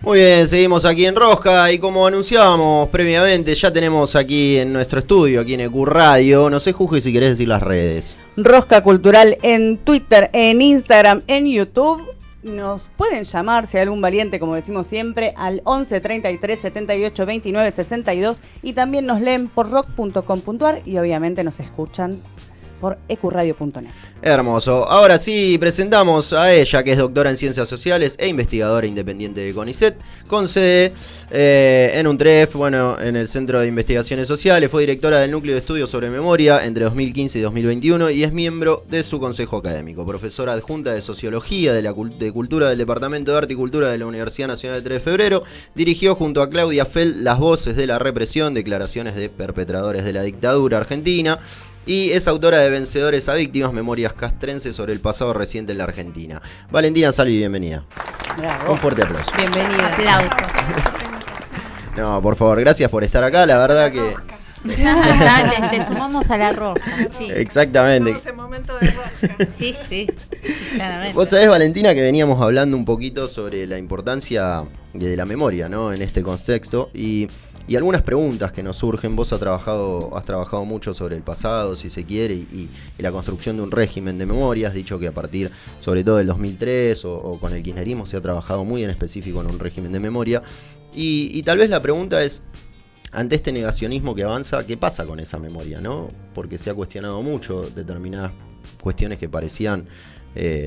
Muy bien, seguimos aquí en Rosca y como anunciábamos previamente, ya tenemos aquí en nuestro estudio, aquí en EQ Radio, no sé, Juju, si querés decir las redes. Rosca Cultural en Twitter, en Instagram, en YouTube. Nos pueden llamar, si hay algún valiente, como decimos siempre, al 11 33 78 29 62 y también nos leen por rock.com.ar y obviamente nos escuchan por ecuradio.net. Hermoso. Ahora sí, presentamos a ella, que es doctora en Ciencias Sociales e investigadora independiente de CONICET, con sede en UNTREF, bueno, en el Centro de Investigaciones Sociales. Fue directora del Núcleo de Estudios sobre Memoria entre 2015 y 2021 y es miembro de su consejo académico. Profesora adjunta de Sociología de Cultura del Departamento de Arte y Cultura de la Universidad Nacional de 3 de Febrero. Dirigió junto a Claudia Feld Las Voces de la Represión, declaraciones de perpetradores de la dictadura argentina. Y es autora de Vencedores a Víctimas, Memorias Castrenses sobre el pasado reciente en la Argentina. Valentina Salvi, bienvenida. Bravo. Un fuerte aplauso. Bienvenida. Aplausos. No, por favor, gracias por estar acá, la verdad que... Te sumamos a la rosca. Sí. Exactamente. Ese momento de rosca. Sí, sí. Claramente. Vos sabés, Valentina, que veníamos hablando un poquito sobre la importancia de la memoria, ¿no? En este contexto y algunas preguntas que nos surgen. Vos has trabajado mucho sobre el pasado, si se quiere, y la construcción de un régimen de memoria. Has dicho que a partir, sobre todo del 2003 o con el kirchnerismo, se ha trabajado muy en específico en un régimen de memoria. Y tal vez la pregunta es, ante este negacionismo que avanza, ¿qué pasa con esa memoria, no? Porque se ha cuestionado mucho determinadas cuestiones que parecían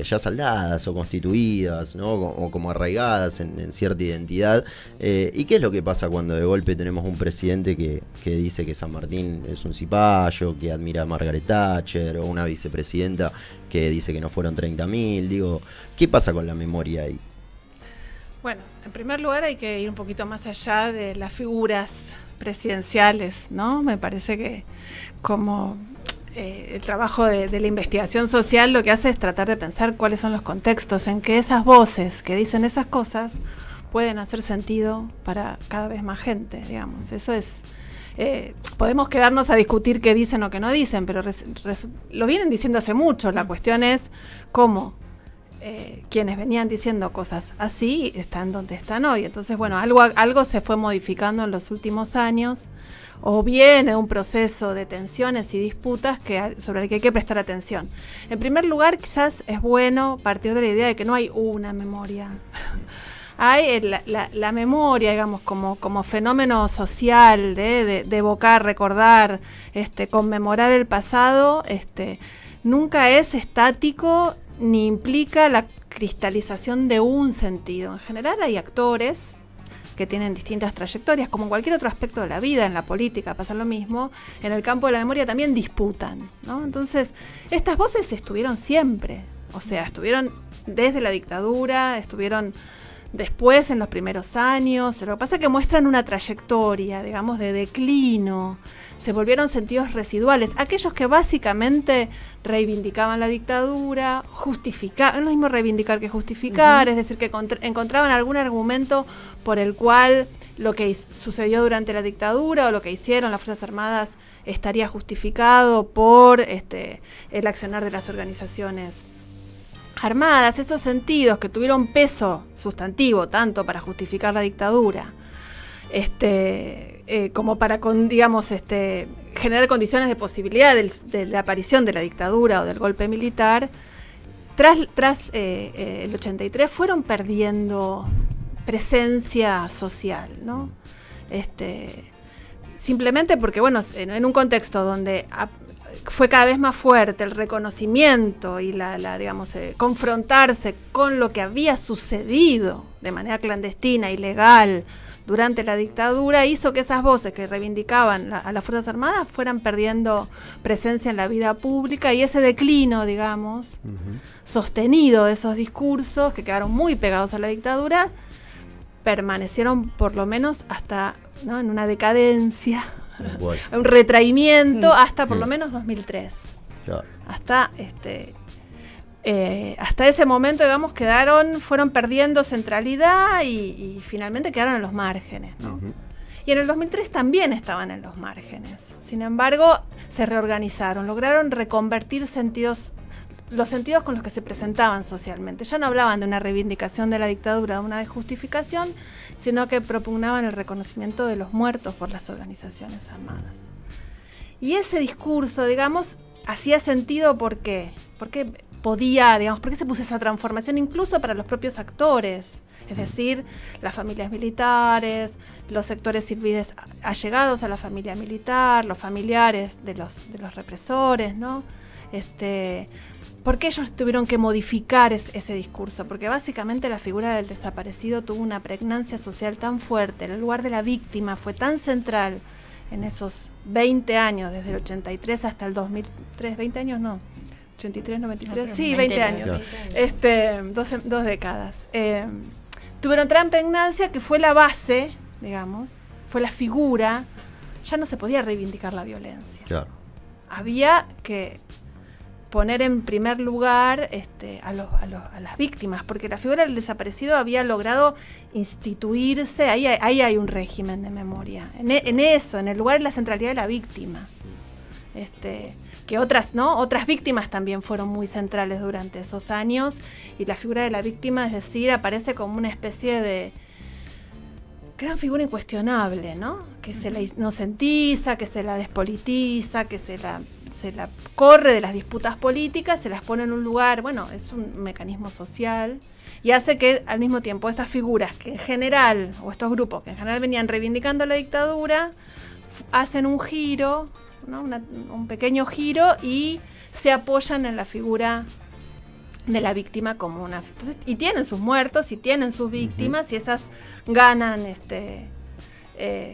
ya saldadas o constituidas, ¿no? O como arraigadas en cierta identidad. ¿Y qué es lo que pasa cuando de golpe tenemos un presidente que dice que San Martín es un cipayo, que admira a Margaret Thatcher, o una vicepresidenta que dice que no fueron 30.000? Digo, ¿qué pasa con la memoria ahí? Bueno, en primer lugar hay que ir un poquito más allá de las figuras presidenciales, ¿no? Me parece que como el trabajo de la investigación social lo que hace es tratar de pensar cuáles son los contextos en que esas voces que dicen esas cosas pueden hacer sentido para cada vez más gente, digamos. Eso es... podemos quedarnos a discutir qué dicen o qué no dicen, pero lo vienen diciendo hace mucho. La cuestión es cómo quienes venían diciendo cosas así están donde están hoy. Entonces, bueno, algo se fue modificando en los últimos años, o viene un proceso de tensiones y disputas sobre el que hay que prestar atención. En primer lugar, quizás es bueno partir de la idea de que no hay una memoria. Hay la memoria, digamos, como fenómeno social de evocar, recordar, conmemorar el pasado, nunca es estático ni implica la cristalización de un sentido. En general hay actores que tienen distintas trayectorias, como en cualquier otro aspecto de la vida, en la política pasa lo mismo, en el campo de la memoria también disputan, ¿no? Entonces, estas voces estuvieron siempre, o sea, estuvieron desde la dictadura, estuvieron después en los primeros años. Lo que pasa es que muestran una trayectoria, digamos, de declino. Se volvieron sentidos residuales, aquellos que básicamente reivindicaban la dictadura, justificaban, es lo mismo reivindicar que justificar, es decir, que encontraban algún argumento por el cual lo que sucedió durante la dictadura o lo que hicieron las Fuerzas Armadas estaría justificado por el accionar de las organizaciones armadas. Esos sentidos que tuvieron peso sustantivo tanto para justificar la dictadura, como para, generar condiciones de posibilidad de la aparición de la dictadura o del golpe militar, tras el 83 fueron perdiendo presencia social, ¿no? Simplemente porque, bueno, en un contexto donde fue cada vez más fuerte el reconocimiento y confrontarse con lo que había sucedido de manera clandestina, ilegal, durante la dictadura, hizo que esas voces que reivindicaban a las Fuerzas Armadas fueran perdiendo presencia en la vida pública, y ese declino, digamos, sostenido de esos discursos que quedaron muy pegados a la dictadura, permanecieron por lo menos hasta, ¿no?, en una decadencia, un retraimiento hasta por lo menos 2003. Claro. Hasta ese momento, digamos, fueron perdiendo centralidad y finalmente quedaron en los márgenes, ¿no? Y en el 2003 también estaban en los márgenes. Sin embargo, se reorganizaron, lograron reconvertir sentidos los sentidos con los que se presentaban socialmente. Ya no hablaban de una reivindicación de la dictadura, de una desjustificación, sino que propugnaban el reconocimiento de los muertos por las organizaciones armadas. Y ese discurso, digamos, hacía sentido porque podía, digamos, porque se puso esa transformación incluso para los propios actores, es decir, las familias militares, los sectores civiles allegados a la familia militar, los familiares de los represores, ¿no? ¿Por qué ellos tuvieron que modificar ese discurso? Porque básicamente la figura del desaparecido tuvo una pregnancia social tan fuerte, el lugar de la víctima fue tan central en esos 20 años, desde el 83 hasta el 2003, 20 años no, 83, 93, no, sí, 20 años, dos décadas. Tuvieron gran pregnancia que fue la base, digamos, fue la figura, ya no se podía reivindicar la violencia. Claro. Había que poner en primer lugar a las víctimas, porque la figura del desaparecido había logrado instituirse, ahí hay un régimen de memoria, en eso, en el lugar de la centralidad de la víctima. Que otras víctimas también fueron muy centrales durante esos años, y la figura de la víctima, es decir, aparece como una especie de gran figura incuestionable, ¿no? Que se la inocentiza, que se la despolitiza, que se la corre de las disputas políticas, se las pone en un lugar, bueno, es un mecanismo social, y hace que al mismo tiempo estas figuras que en general, o estos grupos que en general venían reivindicando la dictadura, hacen un giro, ¿no? Un pequeño giro, y se apoyan en la figura de la víctima como una... Entonces, y tienen sus muertos, y tienen sus víctimas, y esas ganan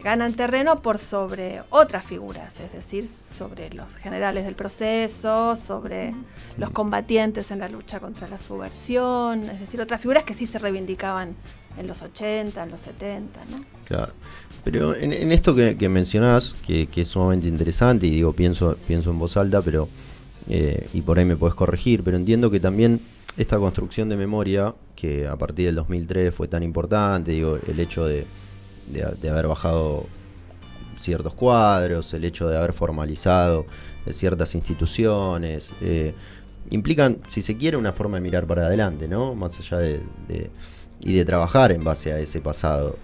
ganan terreno por sobre otras figuras, es decir, sobre los generales del proceso, sobre los combatientes en la lucha contra la subversión, es decir, otras figuras que sí se reivindicaban en los 80, en los 70, ¿no? Claro. Pero en esto que mencionás, que es sumamente interesante, y digo, pienso en voz alta, pero y por ahí me podés corregir, pero entiendo que también esta construcción de memoria, que a partir del 2003 fue tan importante, digo, el hecho de haber bajado ciertos cuadros, el hecho de haber formalizado ciertas instituciones, implican, si se quiere, una forma de mirar para adelante, ¿no? Más allá y de trabajar en base a ese pasado.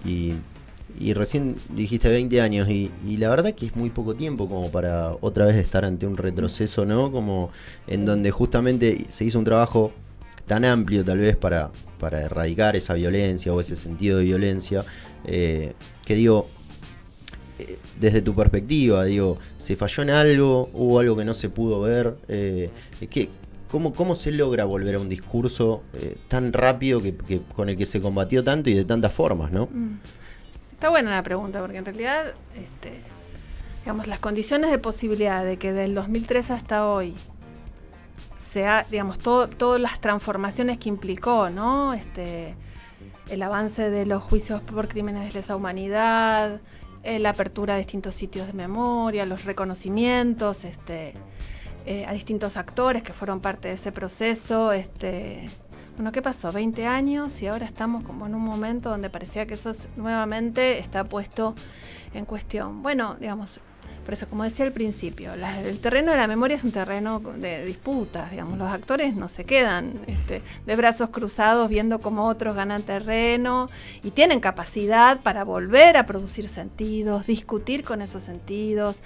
Y recién dijiste 20 años, y la verdad que es muy poco tiempo como para otra vez estar ante un retroceso, ¿no? Como en donde justamente se hizo un trabajo tan amplio tal vez para erradicar esa violencia o ese sentido de violencia, que digo, desde tu perspectiva, digo, ¿se falló en algo? ¿Hubo algo que no se pudo ver? ¿Cómo se logra volver a un discurso tan rápido que con el que se combatió tanto y de tantas formas, ¿no? Está buena la pregunta, porque en realidad, digamos, las condiciones de posibilidad de que del 2003 hasta hoy sea, digamos, todas las transformaciones que implicó, ¿no? El avance de los juicios por crímenes de lesa humanidad, la apertura de distintos sitios de memoria, los reconocimientos a distintos actores que fueron parte de ese proceso. Bueno, ¿qué pasó? 20 años y ahora estamos como en un momento donde parecía que eso nuevamente está puesto en cuestión. Bueno, digamos, por eso, como decía al principio, el terreno de la memoria es un terreno de disputas, digamos, los actores no se quedan de brazos cruzados viendo cómo otros ganan terreno, y tienen capacidad para volver a producir sentidos, discutir con esos sentidos,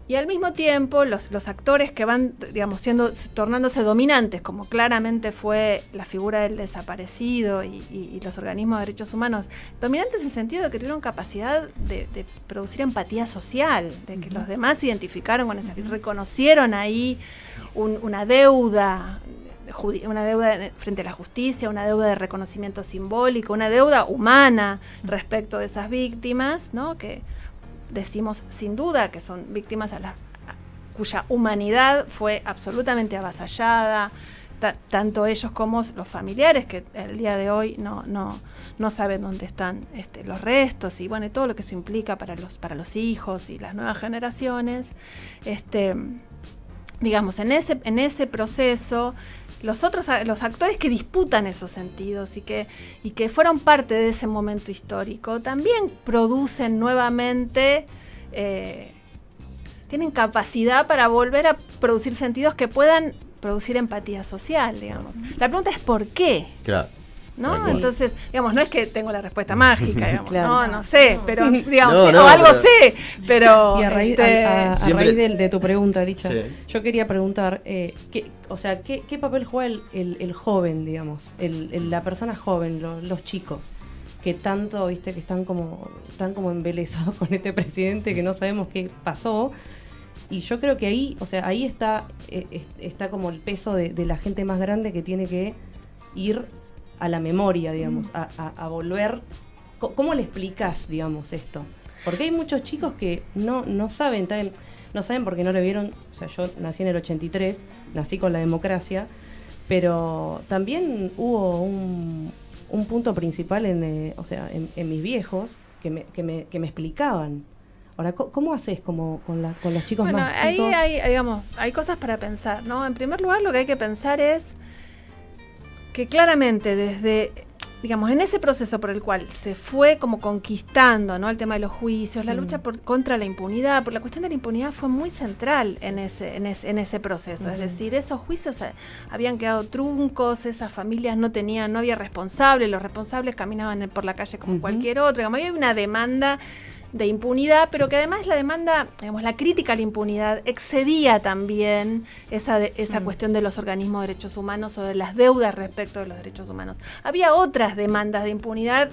y al mismo tiempo los actores que van, digamos, tornándose dominantes, como claramente fue la figura del desaparecido y los organismos de derechos humanos, dominantes en el sentido de que tuvieron capacidad de producir empatía social, de que los demás se identificaron con esa, reconocieron ahí una deuda frente a la justicia, una deuda de reconocimiento simbólico, una deuda humana respecto de esas víctimas, ¿no? Que decimos sin duda que son víctimas cuya humanidad fue absolutamente avasallada, tanto ellos como los familiares, que el día de hoy no saben dónde están los restos, y bueno, y todo lo que eso implica para los hijos y las nuevas generaciones. Digamos, en ese proceso, los actores que disputan esos sentidos y que fueron parte de ese momento histórico también producen nuevamente, tienen capacidad para volver a producir sentidos que puedan producir empatía social, digamos. La pregunta es ¿por qué? Claro. ¿No? Sí. Entonces, digamos, no es que tengo la respuesta mágica, digamos, Claro. no sé, pero digamos, No, sí, no, o algo pero- sé, pero Y a raíz, a Siempre- raíz de tu pregunta, Licha, Sí. yo quería preguntar, ¿qué papel juega el joven, digamos, la persona joven, los chicos, que tanto, viste, que están como embelesados con este presidente que no sabemos qué pasó? Y yo creo que ahí, o sea, ahí está como el peso de la gente más grande que tiene que ir a la memoria, digamos, a volver. ¿Cómo le explicás, digamos, esto? Porque hay muchos chicos que no saben, no saben porque no le vieron. O sea, yo nací en el 83, nací con la democracia, pero también hubo un punto principal en mis viejos que me explicaban. Ahora, ¿cómo haces como con los chicos bueno, más ahí chicos? hay cosas para pensar, ¿no? En primer lugar, lo que hay que pensar es que claramente desde, digamos, en ese proceso por el cual se fue como conquistando, ¿no? El tema de los juicios, la lucha contra la impunidad, por la cuestión de la impunidad fue muy central en ese proceso. Es decir, esos juicios habían quedado truncos, esas familias no había responsables, los responsables caminaban por la calle como cualquier otro, digamos, había una demanda de impunidad, pero que además la demanda, digamos, la crítica a la impunidad excedía también esa cuestión de los organismos de derechos humanos o de las deudas respecto de los derechos humanos. Había otras demandas de impunidad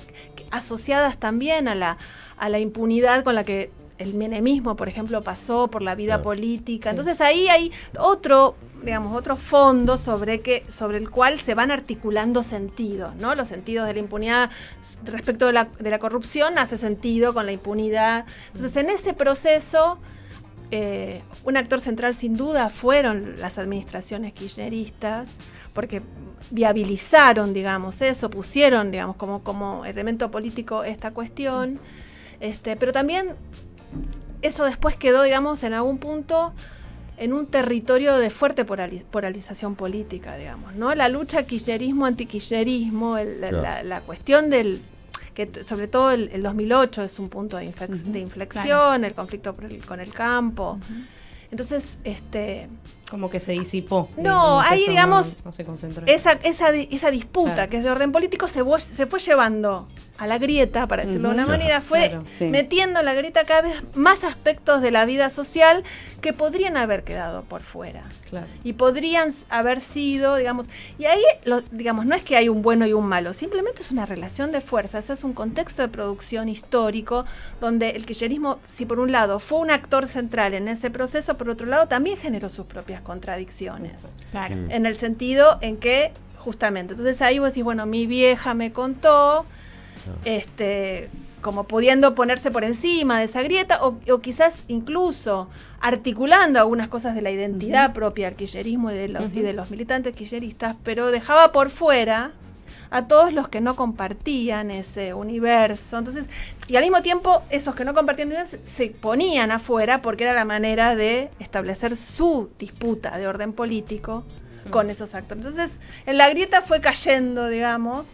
asociadas también a la impunidad con la que el menemismo, por ejemplo, pasó por la vida política. Entonces ahí hay otro fondo sobre el cual se van articulando sentidos, ¿no? Los sentidos de la impunidad respecto de la corrupción hace sentido con la impunidad. Entonces, en ese proceso, un actor central sin duda fueron las administraciones kirchneristas, porque viabilizaron, digamos, eso, pusieron, digamos, como elemento político esta cuestión, pero también eso después quedó, digamos, en algún punto en un territorio de fuerte polarización política, digamos, ¿no? La lucha kirchnerismo-antikirchnerismo, la cuestión que sobre todo el 2008 es un punto de inflexión, claro. El conflicto con el campo. Entonces, como que se disipó. No, ahí, digamos, no se concentró. Esa disputa, claro, que es de orden político, se fue llevando a la grieta, para decirlo de una manera, fue metiendo en la grieta cada vez más aspectos de la vida social que podrían haber quedado por fuera. Claro. Y podrían haber sido, digamos, y ahí, digamos, no es que hay un bueno y un malo, simplemente es una relación de fuerzas, es un contexto de producción histórico donde el kirchnerismo, si por un lado fue un actor central en ese proceso, por otro lado también generó sus propias contradicciones. Claro. En el sentido en que, justamente, entonces ahí vos decís, bueno, mi vieja me contó, como pudiendo ponerse por encima de esa grieta o quizás incluso articulando algunas cosas de la identidad propia del kirchnerismo y de los militantes kirchneristas, pero dejaba por fuera a todos los que no compartían ese universo. Entonces, y al mismo tiempo esos que no compartían el universo se ponían afuera porque era la manera de establecer su disputa de orden político con esos actores. Entonces, en la grieta fue cayendo, digamos,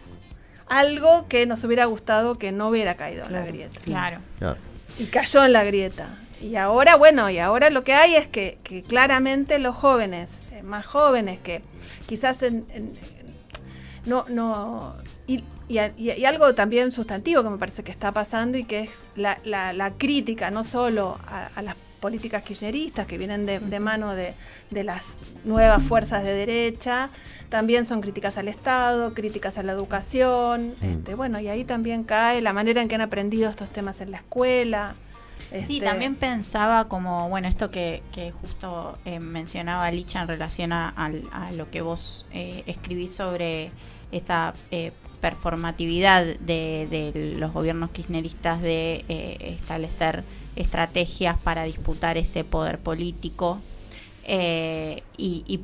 algo que nos hubiera gustado que no hubiera caído en la grieta. Claro. Y cayó en la grieta. Y ahora, ahora lo que hay es que claramente los jóvenes, más jóvenes, que quizás y algo también sustantivo que me parece que está pasando y que es la crítica no solo a las políticas kirchneristas que vienen de mano de las nuevas fuerzas de derecha, también son críticas al Estado, críticas a la educación, y ahí también cae la manera en que han aprendido estos temas en la escuela. Sí, también pensaba como, esto que justo mencionaba Licha en relación a lo que vos escribís sobre esa performatividad de los gobiernos kirchneristas de establecer estrategias para disputar ese poder político y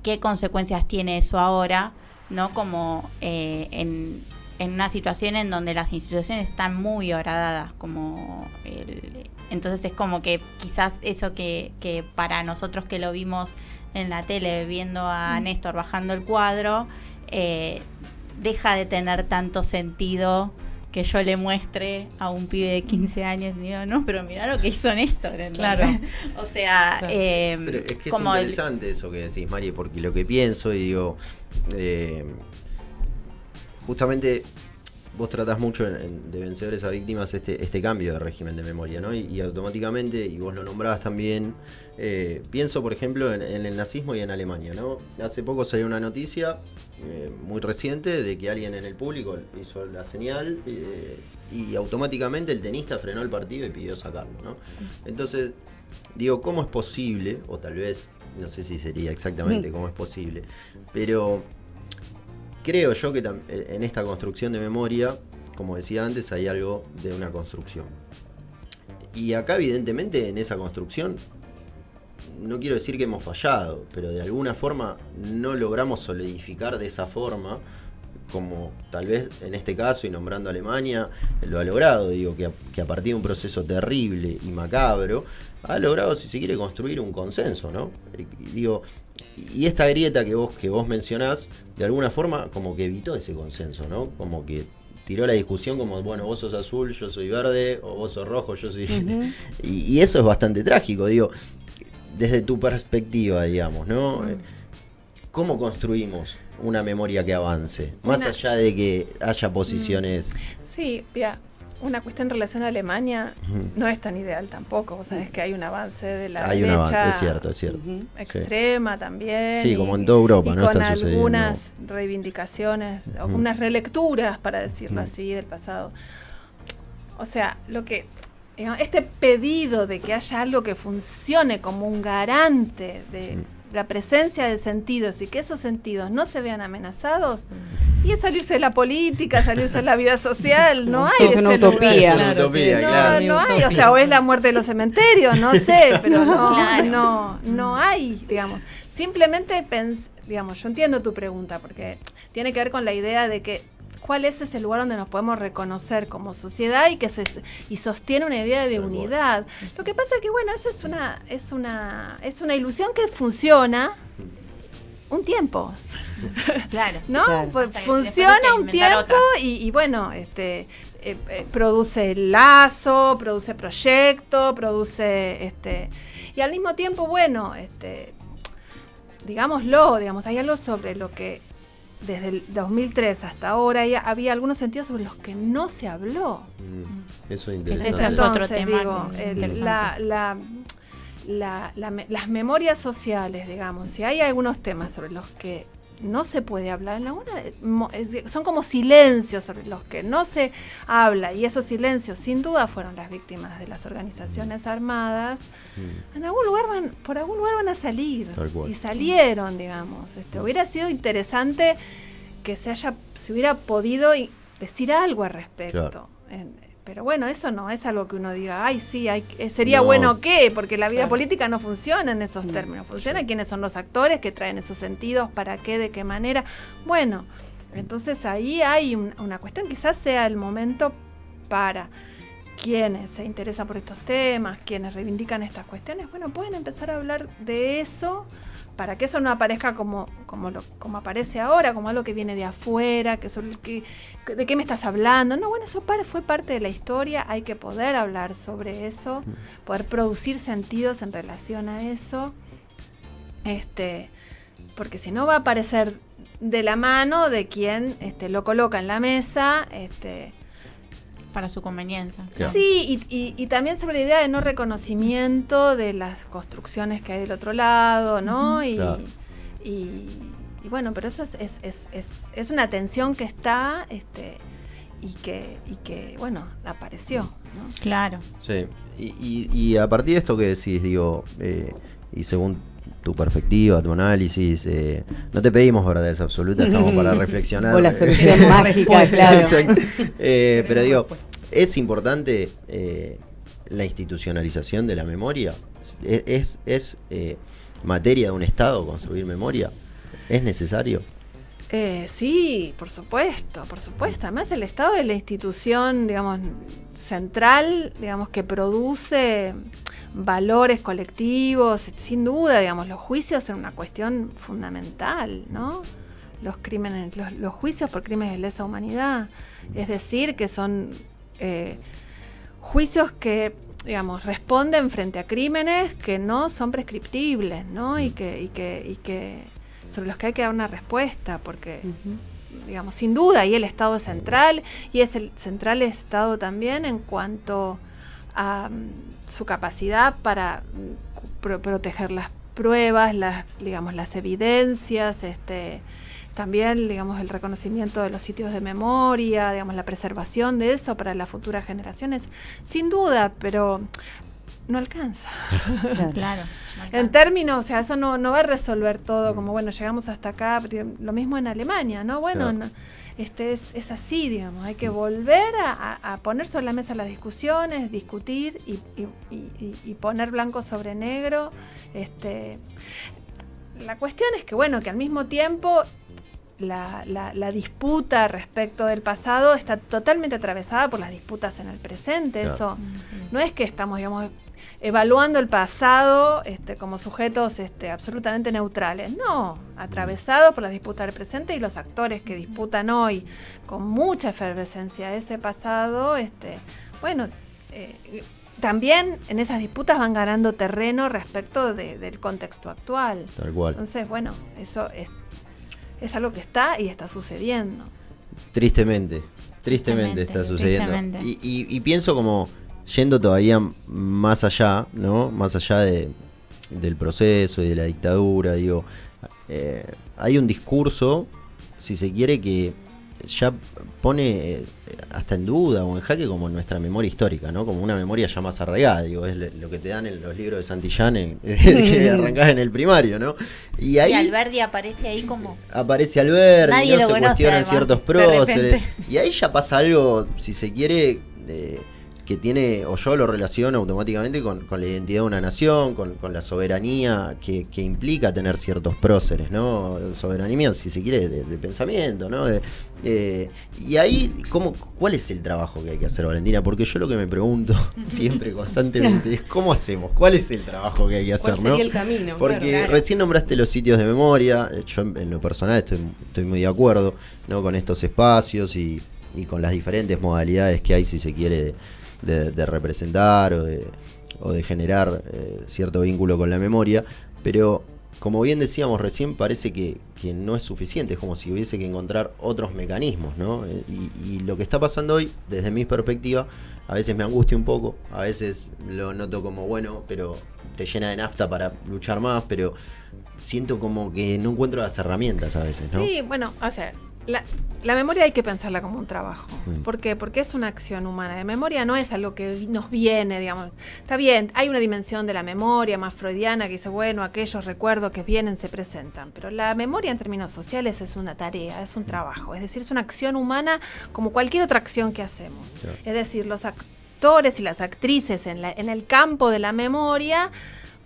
qué consecuencias tiene eso ahora, ¿no? Como en una situación en donde las instituciones están muy horadadas, entonces es como que quizás eso que para nosotros que lo vimos en la tele viendo a Néstor bajando el cuadro, deja de tener tanto sentido que yo le muestre a un pibe de 15 años, digo, no, pero mirá lo que hizo Néstor. Claro. O sea, Pero es que es interesante eso que decís, Mari, porque lo que pienso y digo, justamente vos tratás mucho de Vencedores a Víctimas este cambio de régimen de memoria, ¿no? Y automáticamente, y vos lo nombrabas también, pienso, por ejemplo, en el nazismo y en Alemania, ¿no? Hace poco salió una noticia muy reciente de que alguien en el público hizo la señal y automáticamente el tenista frenó el partido y pidió sacarlo, ¿no? Entonces, digo, ¿cómo es posible? O tal vez, no sé si sería exactamente cómo es posible, pero creo yo que en esta construcción de memoria, como decía antes, hay algo de una construcción. Y acá, evidentemente, en esa construcción, no quiero decir que hemos fallado, pero de alguna forma no logramos solidificar de esa forma, como tal vez en este caso, y nombrando a Alemania, lo ha logrado. Digo, que a partir de un proceso terrible y macabro, ha logrado, si se quiere, construir un consenso, ¿no? Digo, y esta grieta que vos mencionás, de alguna forma, como que evitó ese consenso, ¿no? Como que tiró la discusión como, bueno, vos sos azul, yo soy verde, o vos sos rojo, yo soy... y eso es bastante trágico, digo, desde tu perspectiva, digamos, ¿no? ¿Cómo construimos una memoria que avance? Más allá de que haya posiciones... Sí, mira, una cuestión en relación a Alemania no es tan ideal tampoco. Vos sabés que hay un avance de la derecha. Hay un avance, es cierto. Extrema también. Sí, como en toda Europa, ¿no? Con algunas reivindicaciones, algunas relecturas, para decirlo así, del pasado. O sea, este pedido de que haya algo que funcione como un garante de la presencia de sentidos y que esos sentidos no se vean amenazados, y es salirse de la política, salirse de la vida social, no hay. Es una utopía. No hay, o sea, o es la muerte de los cementerios, no sé, pero no hay, digamos. Simplemente, digamos, yo entiendo tu pregunta, porque tiene que ver con la idea de que cuál es ese lugar donde nos podemos reconocer como sociedad y sostiene una idea de unidad. Lo que pasa es que, bueno, eso es una ilusión que funciona un tiempo. Claro. ¿No? Claro. Pues funciona un tiempo y bueno, produce lazo, produce proyecto, produce y al mismo tiempo, bueno, digámoslo, hay algo sobre lo que desde el 2003 hasta ahora había algunos sentidos sobre los que no se habló. Eso es interesante. Ese es otro tema. Las memorias sociales, digamos, si hay algunos temas sobre los que no se puede hablar, son como silencios sobre los que no se habla, y esos silencios sin duda fueron las víctimas de las organizaciones armadas. Por algún lugar van a salir, y salieron, digamos. Hubiera sido interesante que se hubiera podido decir algo al respecto. Claro. Pero bueno, eso no es algo que uno diga, ay, sí, sería bueno que, porque la vida política no funciona en esos términos. Funciona quiénes son los actores que traen esos sentidos, para qué, de qué manera. Bueno, entonces ahí hay una cuestión, quizás sea el momento para quienes se interesan por estos temas, quienes reivindican estas cuestiones, bueno, pueden empezar a hablar de eso, para que eso no aparezca como aparece ahora, como algo que viene de afuera, ¿de qué me estás hablando? No, bueno, eso fue parte de la historia, hay que poder hablar sobre eso, poder producir sentidos en relación a eso, porque si no va a aparecer de la mano de quien lo coloca en la mesa, para su conveniencia. Claro. Sí, y también sobre la idea de no reconocimiento de las construcciones que hay del otro lado, ¿no? Y bueno, pero eso es una tensión que está y que bueno, apareció, ¿no? Claro. Sí, y a partir de esto que decís, digo, y según tu perspectiva, tu análisis, no te pedimos verdades absolutas, estamos para reflexionar. O la solución mágica, claro. Pero digo, ¿es importante la institucionalización de la memoria? ¿Es materia de un Estado construir memoria? ¿Es necesario? Sí, por supuesto. Además, el Estado es la institución, digamos, central, digamos, que produce valores colectivos, sin duda, digamos, los juicios son una cuestión fundamental, ¿no? los crímenes, los juicios por crímenes de lesa humanidad. Es decir, que son juicios que, digamos, responden frente a crímenes que no son prescriptibles, ¿no? Y que sobre los que hay que dar una respuesta, porque, digamos, sin duda, y el Estado es central, y es el central Estado también en cuanto a su capacidad para proteger las pruebas, las evidencias, también, digamos, el reconocimiento de los sitios de memoria, digamos, la preservación de eso para las futuras generaciones, sin duda, pero no alcanza. Claro. En términos, o sea, eso no va a resolver todo, como, bueno, llegamos hasta acá, lo mismo en Alemania, ¿no? Bueno, claro. Es así, digamos, hay que volver a poner sobre la mesa las discusiones, discutir y poner blanco sobre negro. La cuestión es que, bueno, que al mismo tiempo la disputa respecto del pasado está totalmente atravesada por las disputas en el presente. Claro. Eso no es que estamos, digamos, evaluando el pasado como sujetos absolutamente neutrales, no, atravesados por las disputas del presente, y los actores que disputan hoy con mucha efervescencia ese pasado, también en esas disputas van ganando terreno respecto del contexto actual. Tal cual. Entonces, bueno, eso es algo que está y está sucediendo. Tristemente está sucediendo. Tristemente. Y pienso como yendo todavía más allá, ¿no? Más allá del proceso y de la dictadura, digo, hay un discurso, si se quiere, que ya pone hasta en duda o en jaque como nuestra memoria histórica, ¿no? Como una memoria ya más arraigada, digo, es lo que te dan en los libros de Santillán que arrancás en el primario, ¿no? Y ahí Alberdi aparece ahí como... Aparece Alberdi, nadie ¿no? lo Se conoce, cuestionan además, ciertos próceres. Y ahí ya pasa algo, si se quiere, que tiene, o yo lo relaciono automáticamente con la identidad de una nación, con la soberanía que implica tener ciertos próceres, ¿no? Soberanía, si se quiere, de pensamiento, ¿no? Y ahí, ¿cuál es el trabajo que hay que hacer, Valentina? Porque yo lo que me pregunto siempre, constantemente, es ¿cómo hacemos? ¿Cuál es el trabajo que hay que hacer? ¿Cuál sería el camino? Porque claro. Recién nombraste los sitios de memoria, yo en lo personal estoy muy de acuerdo, ¿no? Con estos espacios y con las diferentes modalidades que hay, si se quiere, de representar o de generar cierto vínculo con la memoria, pero como bien decíamos recién, parece que no es suficiente, es como si hubiese que encontrar otros mecanismos, ¿no? Y lo que está pasando hoy, desde mi perspectiva, a veces me angustia un poco, a veces lo noto como bueno, pero te llena de nafta para luchar más, pero siento como que no encuentro las herramientas a veces, ¿no? Sí, bueno, o sea, la memoria hay que pensarla como un trabajo. ¿Por qué? Porque es una acción humana. La memoria no es algo que nos viene, digamos. Está bien, hay una dimensión de la memoria más freudiana que dice, bueno, aquellos recuerdos que vienen se presentan. Pero la memoria en términos sociales es una tarea, es un trabajo. Es decir, es una acción humana como cualquier otra acción que hacemos. Claro. Es decir, los actores y las actrices en el campo de la memoria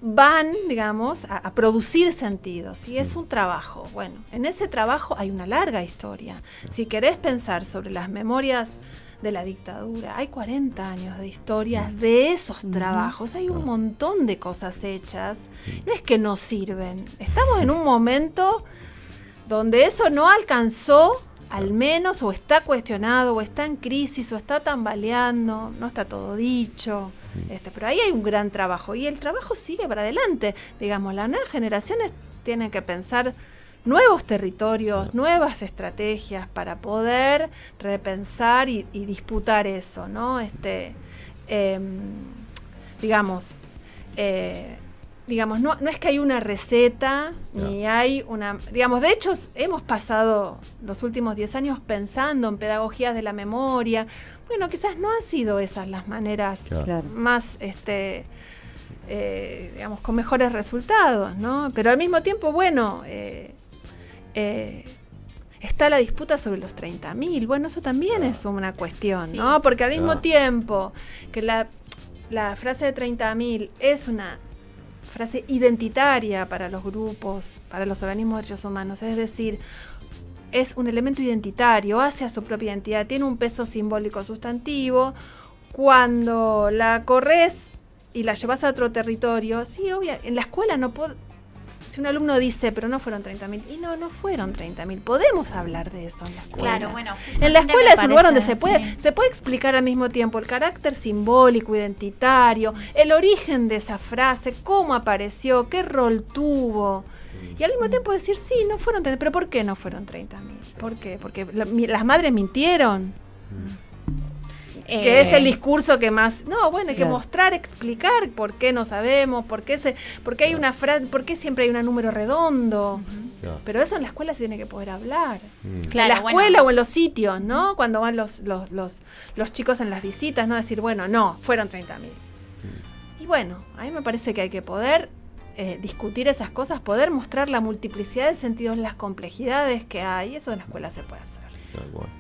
van, digamos, a producir sentidos, y es un trabajo. Bueno, en ese trabajo hay una larga historia. Si querés pensar sobre las memorias de la dictadura, hay 40 años de historias de esos trabajos, hay un montón de cosas hechas, no es que no sirven, estamos en un momento donde eso no alcanzó, al menos, o está cuestionado, o está en crisis, o está tambaleando, no está todo dicho, pero ahí hay un gran trabajo, y el trabajo sigue para adelante. Digamos, las nuevas generaciones tienen que pensar nuevos territorios, nuevas estrategias para poder repensar y disputar eso, ¿no? Digamos, no es que hay una receta, ni hay una... Digamos, de hecho, hemos pasado los últimos 10 años pensando en pedagogías de la memoria. Bueno, quizás no han sido esas las maneras más, digamos, con mejores resultados, ¿no? Pero al mismo tiempo, bueno, está la disputa sobre los 30.000. Bueno, eso también es una cuestión, ¿no? Porque al mismo tiempo que la frase de 30.000 es una frase identitaria para los grupos, para los organismos de derechos humanos, es decir, es un elemento identitario, hace a su propia identidad, tiene un peso simbólico sustantivo. Cuando la corres y la llevas a otro territorio, sí, obvio, en la escuela no puedo... si un alumno dice, pero no fueron 30.000, y no fueron 30.000, podemos hablar de eso en la escuela. Claro, bueno. En la escuela es un lugar donde parece, se puede explicar al mismo tiempo el carácter simbólico, identitario, el origen de esa frase, cómo apareció, qué rol tuvo. Y al mismo tiempo decir, sí, no fueron 30.000, pero ¿por qué no fueron 30.000? ¿Por qué? Porque las madres mintieron. Que es el discurso que más... No, bueno, hay que mostrar, explicar por qué no sabemos, por qué hay una frase, por qué siempre hay un número redondo. Pero eso en la escuela se tiene que poder hablar. Claro, en la escuela o en los sitios, ¿no? Cuando van los chicos en las visitas, ¿no? Decir, bueno, no, fueron 30.000. Y bueno, a mí me parece que hay que poder discutir esas cosas, poder mostrar la multiplicidad de sentidos, las complejidades que hay. Eso en la escuela se puede hacer.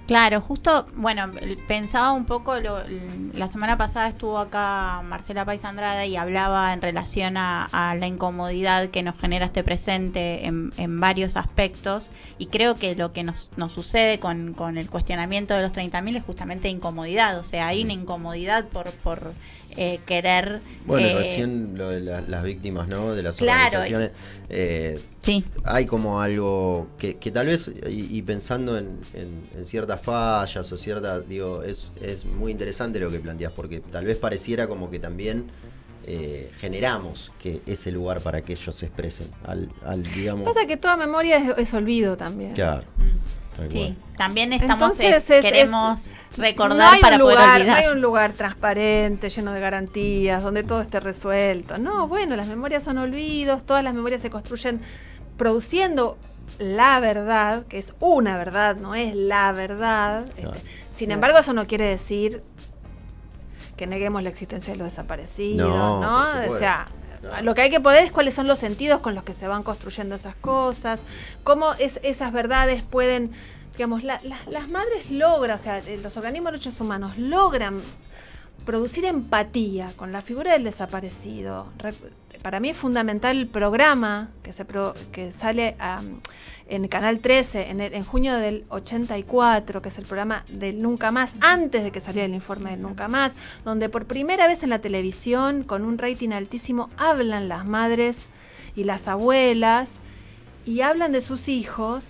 Claro, justo, bueno, pensaba un poco, la semana pasada estuvo acá Marcela País Andrade y hablaba en relación a la incomodidad que nos genera este presente en varios aspectos, y creo que lo que nos sucede con el cuestionamiento de los 30.000 es justamente incomodidad, o sea, hay una incomodidad por querer... Bueno, recién lo de las víctimas, ¿no? De las organizaciones. Sí. Hay como algo que tal vez, y pensando en ciertas fallas o ciertas, digo, es muy interesante lo que planteas, porque tal vez pareciera como que también generamos que ese lugar para que ellos se expresen, digamos... Pasa que toda memoria es olvido también. Claro. Sí, también estamos queremos recordar no para poder olvidar. No hay un lugar transparente, lleno de garantías, donde todo esté resuelto. No, bueno, las memorias son olvidos, todas las memorias se construyen produciendo la verdad, que es una verdad, no es la verdad. Sin embargo, eso no quiere decir que neguemos la existencia de los desaparecidos, ¿no? O sea, lo que hay que poder es cuáles son los sentidos con los que se van construyendo esas cosas, cómo esas verdades pueden, digamos, las madres logran, o sea, los organismos de derechos humanos logran producir empatía con la figura del desaparecido. Para mí es fundamental el programa que sale en Canal 13 en junio del 84, que es el programa del Nunca Más, antes de que saliera el informe del Nunca Más, donde por primera vez en la televisión, con un rating altísimo, hablan las madres y las abuelas y hablan de sus hijos.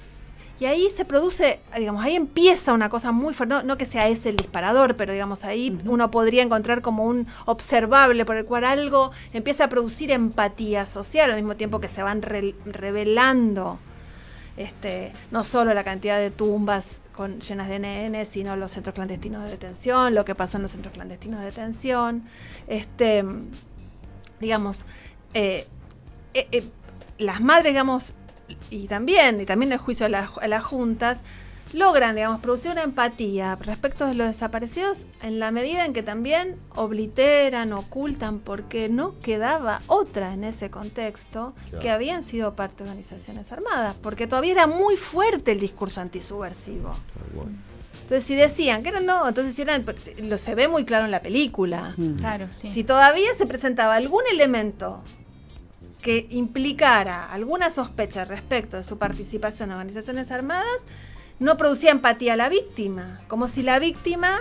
Y ahí se produce, digamos, ahí empieza una cosa muy fuerte, no que sea ese el disparador, pero digamos, ahí uno podría encontrar como un observable por el cual algo empieza a producir empatía social, al mismo tiempo que se van revelando no solo la cantidad de tumbas llenas de nenes, sino los centros clandestinos de detención, lo que pasó en los centros clandestinos de detención, digamos, las madres, digamos, y también el juicio a las juntas logran, digamos, producir una empatía respecto de los desaparecidos en la medida en que también obliteran, ocultan, porque no quedaba otra en ese contexto, que habían sido parte de organizaciones armadas, porque todavía era muy fuerte el discurso antisubversivo. Entonces, si decían que eran entonces se ve muy claro en la película. Claro, sí. Si todavía se presentaba algún elemento que implicara alguna sospecha respecto de su participación en organizaciones armadas, no producía empatía a la víctima, como si la víctima,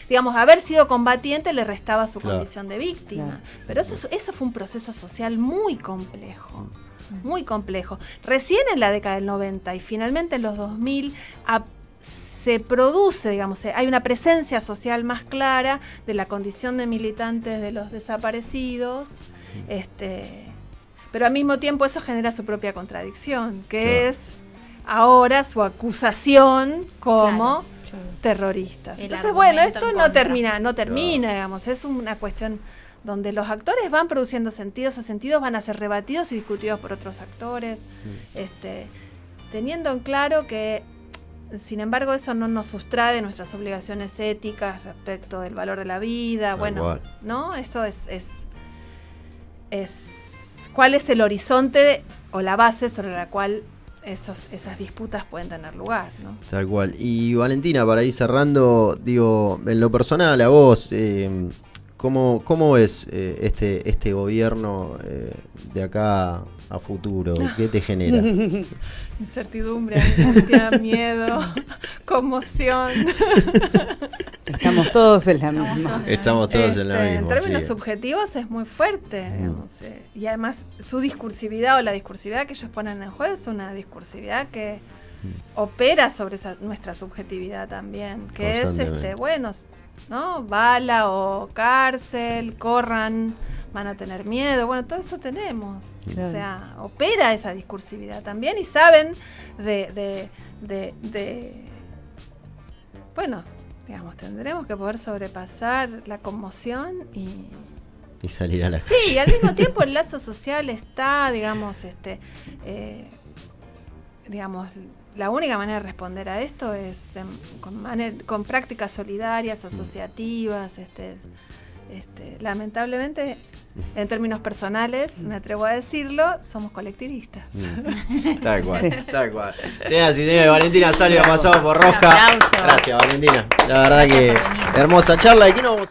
digamos, haber sido combatiente le restaba su condición de víctima. Pero eso fue un proceso social muy complejo, muy complejo. Recién en la década del 90 y finalmente en los 2000 se produce, digamos, hay una presencia social más clara de la condición de militantes de los desaparecidos, pero al mismo tiempo eso genera su propia contradicción, que es ahora su acusación como terroristas. Entonces, bueno, esto no termina, digamos, es una cuestión donde los actores van produciendo sentidos, esos sentidos van a ser rebatidos y discutidos por otros actores, teniendo en claro que, sin embargo, eso no nos sustrae de nuestras obligaciones éticas respecto del valor de la vida. ¿No? Esto es cuál es el horizonte o la base sobre la cual esas disputas pueden tener lugar, ¿no? Tal cual. Y Valentina, para ir cerrando, digo, en lo personal, a vos, ¿cómo ves este gobierno de acá a futuro? ¿Qué te genera? Incertidumbre, angustia, miedo, conmoción. Estamos todos en la misma. Estamos todos en la misma. En términos sí. subjetivos es muy fuerte, digamos, y además su discursividad o la discursividad que ellos ponen en juego es una discursividad que opera sobre nuestra subjetividad también, que es bueno, ¿no? Bala o cárcel, corran, van a tener miedo, bueno, todo eso tenemos. Claro. O sea, opera esa discursividad también y saben de bueno, digamos, tendremos que poder sobrepasar la conmoción y salir a la calle. sí, y al mismo tiempo el lazo social está, digamos, digamos, la única manera de responder a esto es con prácticas solidarias, asociativas, lamentablemente, en términos personales, me atrevo a decirlo, somos colectivistas. Tal cual, tal cual. Señoras y señores, Valentina Salvia pasado por Rosca. Un aplauso. Gracias, Valentina. La verdad que hermosa charla. ¿Y qué nos vamos